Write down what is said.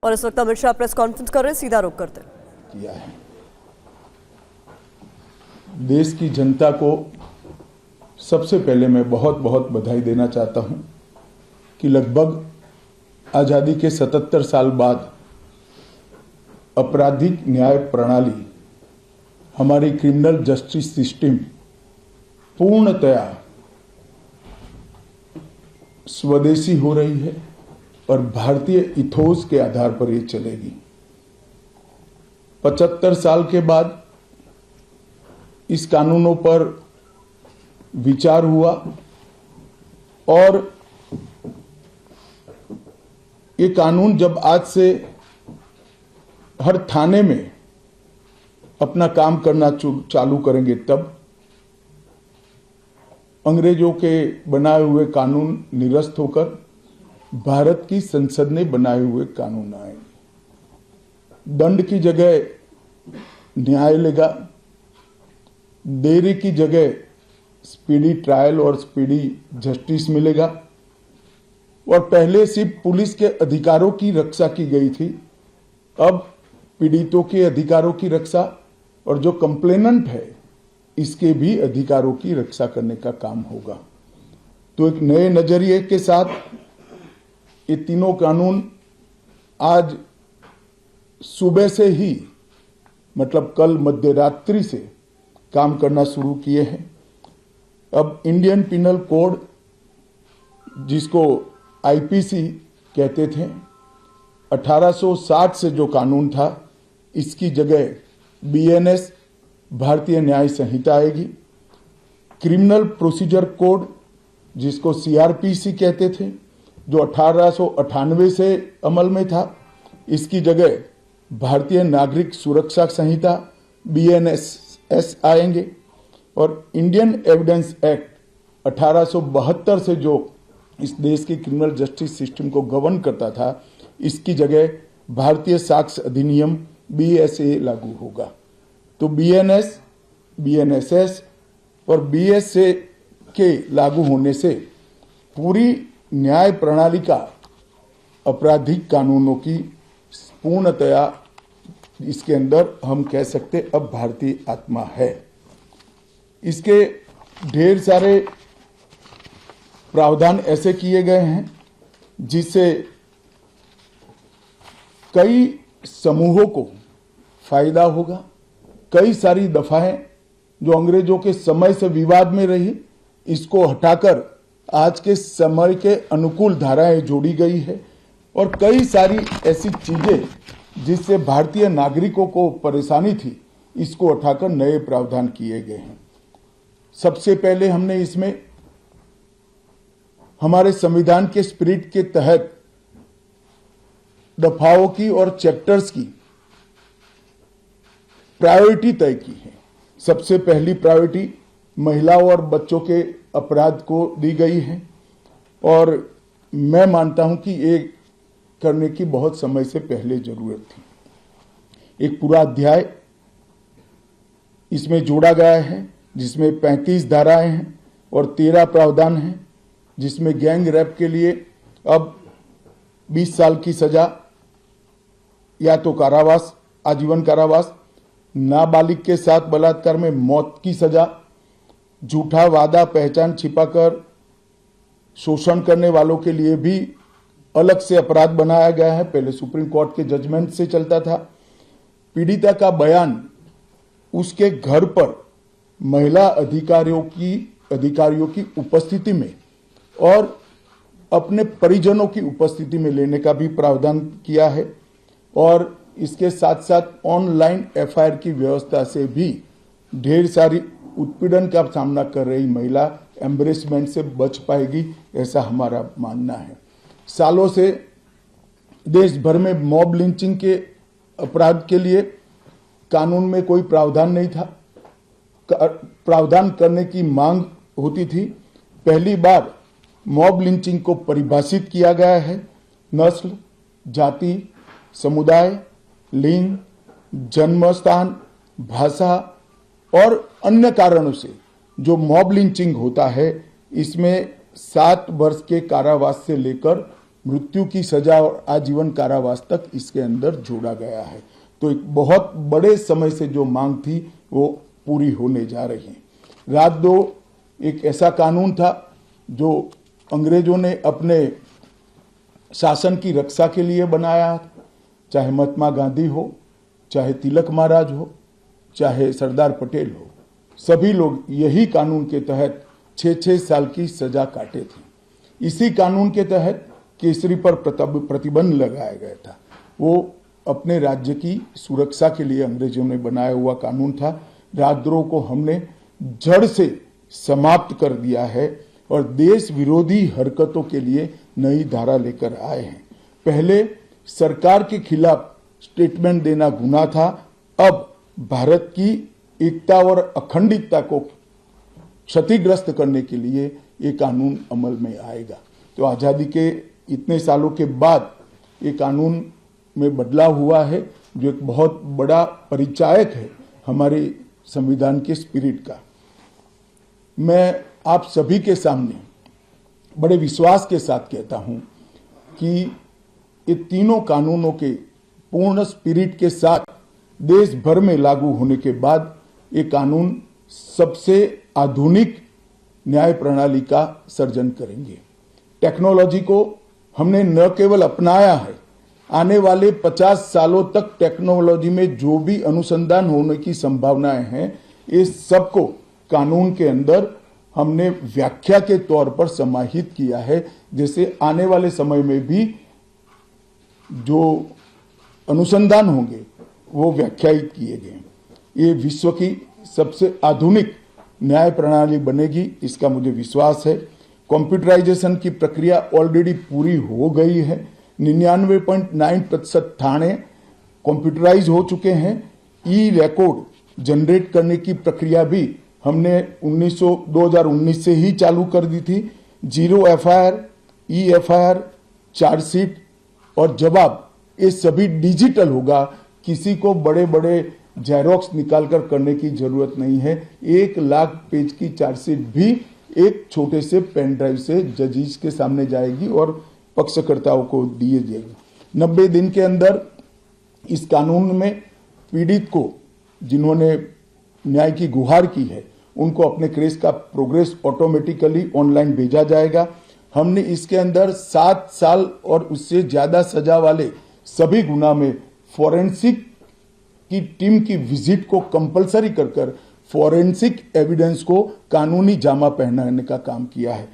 और इस वक्त अमित शाह प्रेस कॉन्फ्रेंस कर रहे हैं, सीधा रुख करते किया है। देश की जनता को सबसे पहले मैं बहुत बहुत बधाई देना चाहता हूं कि लगभग आजादी के 77 साल बाद आपराधिक न्याय प्रणाली, हमारी क्रिमिनल जस्टिस सिस्टम पूर्णतया स्वदेशी हो रही है और भारतीय इथोस के आधार पर ये चलेगी। 75 साल के बाद इस कानूनों पर विचार हुआ और ये कानून जब आज से हर थाने में अपना काम करना चालू करेंगे, तब अंग्रेजों के बनाए हुए कानून निरस्त होकर भारत की संसद ने बनाए हुए कानून आएंगे। दंड की जगह न्याय लेगा, देरी की जगह स्पीडी ट्रायल और स्पीडी जस्टिस मिलेगा। और पहले सिर्फ पुलिस के अधिकारों की रक्षा की गई थी, अब पीड़ितों के अधिकारों की रक्षा और जो कंप्लेनेंट है इसके भी अधिकारों की रक्षा करने का काम होगा। तो एक नए नजरिए के साथ ये तीनों कानून आज सुबह से ही, मतलब कल मध्यरात्रि से काम करना शुरू किए हैं। अब इंडियन पिनल कोड, जिसको आईपीसी कहते थे, 1860 से जो कानून था, इसकी जगह बीएनएस भारतीय न्याय संहिता आएगी। क्रिमिनल प्रोसीजर कोड, जिसको सीआरपीसी कहते थे, जो 1898 से अमल में था, इसकी जगह भारतीय नागरिक सुरक्षा संहिता बीएनएस आएंगे। और इंडियन एविडेंस एक्ट 1872 से जो इस देश की क्रिमिनल जस्टिस सिस्टम को गवर्न करता था, इसकी जगह भारतीय साक्ष्य अधिनियम बीएसए लागू होगा। तो बीएनएस, बीएनएसएस और बीएसए के लागू होने से पूरी न्याय प्रणाली का आपराधिक कानूनों की पूर्णतया इसके अंदर हम कह सकते अब भारतीय आत्मा है। इसके ढेर सारे प्रावधान ऐसे किए गए हैं जिससे कई समूहों को फायदा होगा। कई सारी दफाएं जो अंग्रेजों के समय से विवाद में रही, इसको हटाकर आज के समय के अनुकूल धाराएं जोड़ी गई है। और कई सारी ऐसी चीजें जिससे भारतीय नागरिकों को परेशानी थी, इसको हटाकर नए प्रावधान किए गए हैं। सबसे पहले हमने इसमें हमारे संविधान के स्पिरिट के तहत दफाओं की और चैप्टर्स की प्रायोरिटी तय की है। सबसे पहली प्रायोरिटी महिलाओं और बच्चों के अपराध को दी गई है और मैं मानता हूं कि ये करने की बहुत समय से पहले जरूरत थी। एक पूरा अध्याय इसमें जोड़ा गया है जिसमें 35 धाराएं हैं और 13 प्रावधान हैं, जिसमें गैंग रेप के लिए अब 20 साल की सजा या तो कारावास, आजीवन कारावास, नाबालिग के साथ बलात्कार में मौत की सजा, झूठा वादा पहचान छिपाकर शोषण करने वालों के लिए भी अलग से अपराध बनाया गया है। पहले सुप्रीम कोर्ट के जजमेंट से चलता था। पीड़िता का बयान उसके घर पर महिला अधिकारियों की उपस्थिति में और अपने परिजनों की उपस्थिति में लेने का भी प्रावधान किया है। और इसके साथ साथ ऑनलाइन एफआईआर की व्यवस्था से भी ढेर सारी उत्पीड़न का सामना कर रही महिला एम्बरेसमेंट से बच पाएगी, ऐसा हमारा मानना है। सालों से देश भर में मॉब लिंचिंग के अपराध के लिए कानून में कोई प्रावधान नहीं था। प्रावधान करने की मांग होती थी। पहली बार मॉब लिंचिंग को परिभाषित किया गया है। नस्ल, जाति, समुदाय, लिंग, जन्म स्थान, भाषा और अन्य कारणों से जो मॉब लिंचिंग होता है, इसमें 7 वर्ष के कारावास से लेकर मृत्यु की सजा और आजीवन कारावास तक इसके अंदर जोड़ा गया है। तो एक बहुत बड़े समय से जो मांग थी वो पूरी होने जा रही है। रात 2 एक ऐसा कानून था जो अंग्रेजों ने अपने शासन की रक्षा के लिए बनाया, चाहे महात्मा गांधी हो, चाहे तिलक महाराज हो, चाहे सरदार पटेल हो, सभी लोग यही कानून के तहत 6-6 साल की सजा काटे थे। इसी कानून के तहत केसरी पर प्रतिबंध लगाया गया था। वो अपने राज्य की सुरक्षा के लिए अंग्रेजों ने बनाया हुआ कानून था। राजद्रोह को हमने जड़ से समाप्त कर दिया है और देश विरोधी हरकतों के लिए नई धारा लेकर आए हैं। पहले सरकार के खिलाफ स्टेटमेंट देना गुनाह था, अब भारत की एकता और अखंडता को क्षतिग्रस्त करने के लिए ये कानून अमल में आएगा। तो आज़ादी के इतने सालों के बाद ये कानून में बदलाव हुआ है, जो एक बहुत बड़ा परिचायक है हमारे संविधान के स्पिरिट का। मैं आप सभी के सामने बड़े विश्वास के साथ कहता हूं कि ये तीनों कानूनों के पूर्ण स्पिरिट के साथ देश भर में लागू होने के बाद ये कानून सबसे आधुनिक न्याय प्रणाली का सर्जन करेंगे। टेक्नोलॉजी को हमने न केवल अपनाया है, आने वाले 50 सालों तक टेक्नोलॉजी में जो भी अनुसंधान होने की संभावनाएं हैं, इस सबको कानून के अंदर हमने व्याख्या के तौर पर समाहित किया है, जैसे आने वाले समय में भी जो अनुसंधान होंगे वो व्याख्यायित किए गए। ये विश्व की सबसे आधुनिक न्याय प्रणाली बनेगी, इसका मुझे विश्वास है। कंप्यूटराइजेशन की प्रक्रिया ऑलरेडी पूरी हो गई है। 99.9% थाने कंप्यूटराइज हो चुके हैं। ई रिकॉर्ड जनरेट करने की प्रक्रिया भी हमने 2019 से ही चालू कर दी थी। 0 FIR, ई FIR, चार्जशीट और जवाब ये सभी डिजिटल होगा। किसी को बड़े बड़े जेरोक्स निकालकर करने की जरूरत नहीं है। 1 लाख पेज की चार्जशीट भी एक छोटे से पेन ड्राइव से जजेस के सामने जाएगी और पक्षकर्ताओं को दिए जाएगी। 90 दिन के अंदर इस कानून में पीड़ित को, जिन्होंने न्याय की गुहार की है, उनको अपने केस का प्रोग्रेस ऑटोमेटिकली ऑनलाइन भेजा जाएगा। हमने इसके अंदर 7 साल और उससे ज्यादा सजा वाले सभी गुना में फॉरेंसिक की टीम की विजिट को कंपलसरी कर फॉरेंसिक एविडेंस को कानूनी जामा पहनाने का काम किया है।